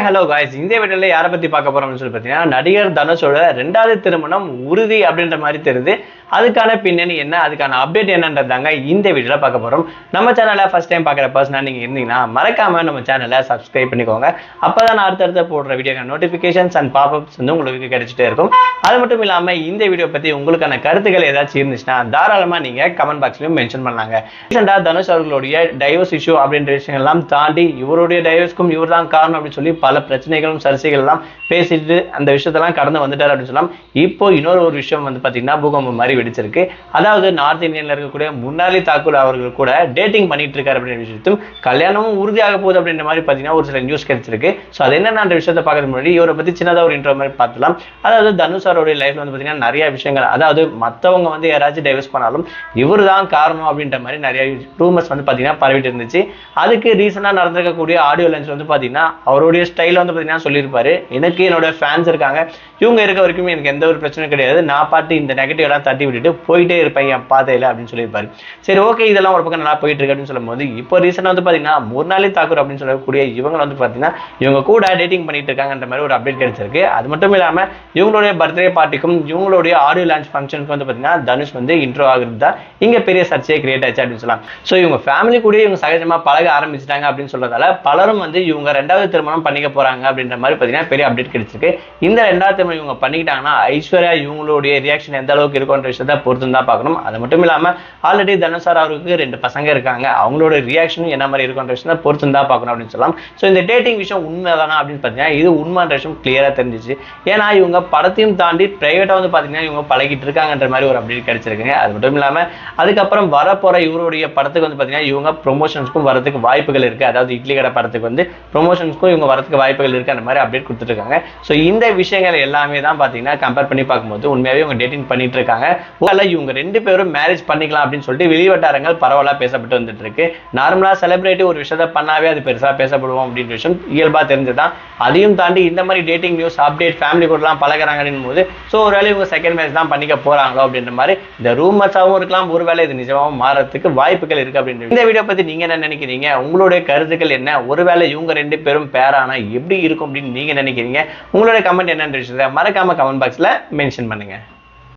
Hello guys, இந்த வீடியோல யாரை பத்தி பார்க்க போறோம்னு சொல்லி பார்த்தீங்கன்னா, நடிகர் தனுஷோட 2வது திருமணம் உறுதி அப்படின்ற மாதிரி தெரியுது. அதுக்கான பின்னணி என்ன, அதுக்கான அப்டேட் என்னன்றதாங்க இந்த வீடியோல பார்க்க போறோம். நம்ம சேனலை ஃபர்ஸ்ட் டைம் பார்க்குற பர்சனா நீங்க இருந்தீங்கன்னா மறக்காம நம்ம சேனலை சப்ஸ்கிரைப் பண்ணிக்கோங்க. அப்பதான் அடுத்தடுத்த போடுற வீடியோக்கான நோட்டிபிகேஷன்ஸ் அண்ட் பாப்அப்ஸ் வந்து உங்களுக்கு கிடைச்சிட்டே இருக்கும். அது மட்டும் இல்லாம இந்த வீடியோ பத்தி உங்களுக்கான கருத்துக்கள் ஏதாச்சும் இருந்துச்சுன்னா தாராளமா நீங்க கமெண்ட் பாக்ஸ்லயும் மென்ஷன் பண்ணலாங்க. ரீசெண்டா தனுஷ் அவர்களுடைய டைவர்ஸ் இஷ்யூ அப்படின்ற விஷயங்கள் எல்லாம் தாண்டி இவருடைய டைவர்ஸ்க்கும் இவர் தான் காரணம் அப்படின்னு சொல்லி பல பிரச்சனைகளும் சரிசைகள் எல்லாம் பேசிட்டு அந்த விஷயத்தெல்லாம் கடந்து வந்துட்டார் அப்படின்னு சொல்லலாம். இப்போ இன்னொரு விஷயம் வந்து பாத்தீங்கன்னா பூகம்பம் மாதிரி வெடிச்சிருக்கு. அதாவது நார்த் இந்தியன்ல இருக்கக்கூடிய முன்னாடி தாக்கூர் அவர்கள் கூட டேட்டிங் பண்ணிட்டு இருக்காரு அப்படின்ற விஷயத்தும் கல்யாணமும் உறுதியாக போகுது அப்படின்ற மாதிரி பாத்தீங்கன்னா ஒரு சில நியூஸ் கிடைச்சிருக்கு. ஸோ அது என்னென்ன அந்த விஷயத்தை பார்க்கறது முன்னாடி இவரை பத்தி சின்னதாக ஒரு இன்ட்ரோ மாதிரி பார்த்துலாம். அதாவது தனுஷ் அவருடைய லைஃப்ல வந்து பாத்தீங்கன்னா நிறைய விஷயங்கள், அதாவது மற்றவங்க வந்து யாராச்சும் டைவர்ஸ் பண்ணாலும் இவர் தான் காரணம் அப்படின்ற மாதிரி நிறைய ரூமர்ஸ் வந்து பாத்தீங்கன்னா பரவிட்டு இருந்துச்சு. அதுக்கு ரீசெண்டா நடந்திருக்கக்கூடிய ஆடியோ லான்ச் வந்து பாத்தீங்கன்னா அவருடைய ஸ்டைல வந்து பாத்தீங்கன்னா சொல்லியிருப்பாரு, எனக்கு என்னோட ஃபேன்ஸ் இருக்காங்க, இவங்க இருக்க வரைக்கும் எனக்கு எந்த ஒரு பிரச்சனையும் கிடையாது, நான் பாட்டு இந்த நெகட்டிவ் எல்லாம் தட்டி விட்டுட்டு போயிட்டே இருப்பேன் என் பாதையில அப்படின்னு சொல்லியிருப்பாரு. சரி, ஓகே, இதெல்லாம் ஒரு பக்கம் நல்லா போயிட்டு இருக்கு அப்படின்னு சொல்லும் போது இப்போ ரீசெண்டா வந்து பாத்தீங்கன்னா முர்னாலி தாக்கூர் அப்படின்னு சொல்லக்கூடிய இவங்க வந்து பாத்தீங்கன்னா இவங்க கூட டேட்டிங் பண்ணிட்டு இருக்காங்கன்ற மாதிரி ஒரு அப்டேட் கிடைச்சிருக்கு. அது மட்டும் இல்லாம இவங்களுடைய பர்த்டே பார்ட்டிக்கும் இவங்களுடைய ஆடியோ லான்ச் ஃபங்க்ஷனுக்கு வந்து பாத்தீங்கன்னா தனுஷ் வந்து இன்ட்ரோ ஆகுறது தான் இங்க பெரிய சர்ச்சையை கிரியேட் ஆச்சு அப்படின்னு சொல்லலாம். ஸோ இவங்க ஃபேமிலி கூட இவங்க சகஜமா பழக ஆரம்பிச்சிட்டாங்க அப்படின்னு சொல்றதால பலரும் வந்து இவங்க 2வது திருமணம் பண்ணிக்க போறாங்க அப்படின்ற மாதிரி பாத்தீங்கன்னா பெரிய அப்டேட் கிடைச்சிருக்கு. இந்த 2வது திருமணம் இவங்க பண்ணிக்கிட்டாங்கன்னா ஐஸ்வர்யா இவங்களுடைய ரியாக்ஷன் எந்த அளவுக்கு இருக்கும்ன்ற விஷயத்தை பொறுத்து தான் பார்க்கணும். அது மட்டும் இல்லாம ஆல்ரெடி தனுஷ் சார் அவருக்கு 2 பசங்க இருக்காங்க, அவங்களோட ரியாக்ஷன் என்ன மாதிரி இருக்கும்ன்ற விஷயத்தை பொறுத்து தான் பார்க்கணும் அப்படின்னு சொல்லலாம். ஸோ இந்த டேட்டிங் விஷயம் உண்மைதானா அப்படின்னு பார்த்தீங்கன்னா இது உண்மைன்ற விஷயம் கிளியரா தெரிஞ்சிச்சு. ஏன்னா இவங்க படத்தையும் தாண்டி பிரைவேட்டா வந்து பாத்தீங்கன்னா இவங்க பழகிட்டு இருக்காங்கன்ற மாதிரி ஒரு அப்டேட் கிடைச்சிருக்குங்க. அது மட்டும் இல்லாம அதுக்கப்புறம் வரப்போற இவருடைய படத்துக்கு வந்து பாத்தீங்கன்னா இவங்க ப்ரொமோஷன்ஸ்க்கும் வரதுக்கு வாய்ப்புகள் இருக்கு. அதாவது இட்லி கடை படத்துக்கு வந்து ப்ரொமோஷன்ஸ்க்கும் இவங்க வரதுக்கு வாய்ப்புகள் இருக்கு அந்த மாதிரி அப்டேட் கொடுத்துட்டு இருக்காங்க. ஸோ இந்த விஷயங்கள் எல்லாமே தான் பாத்தீங்கன்னா கம்பேர் பண்ணி பார்க்கும்போது உண்மையாவே இவங்க டேட்டிங் பண்ணிட்டு இருக்காங்க. இவங்க 2 பேரும் மேரேஜ் பண்ணிக்கலாம் அப்படின்னு சொல்லிட்டு வெளிவட்டாரங்கள் பரவலா பேசப்பட்டு வந்துட்டு இருக்கு. நார்மலா செலிபிரிட்டி ஒரு விஷயத்தை பண்ணாவே அது பெருசா பேசப்படுவோம் அப்படின்ற விஷயம் இயல்பா தெரிஞ்சுதான். அதையும் தாண்டி இந்த மாதிரி டேட்டிங் நியூஸ் அப்டேட் ஃபேமிலி கூட எல்லாம் பழகிறாங்கன்னு போது ஸோ ஒருவேளை இவங்க செகண்ட் மேரேஜ் தான் பண்ணிக்க போறாங்களோ அப்படின்ற மாதிரி இந்த ரூமர்ஸாகவும் இருக்கலாம், ஒருவேளை இது நிஜமாவும் மாறதுக்கு வாய்ப்புகள் இருக்கு அப்படின்னு. இந்த வீடியோ பத்தி நீங்க என்ன நினைக்கிறீங்க, உங்களுடைய கருத்துக்கள் என்ன, ஒருவேளை இவங்க 2 பேரும் பேரானா எப்படி இருக்கும் அப்படின்னு நீங்க நினைக்கிறீங்க, உங்களுடைய கமெண்ட் என்னன்ற விஷயத்தை மறக்காம கமெண்ட் பாக்ஸ்ல மென்ஷன் பண்ணுங்க.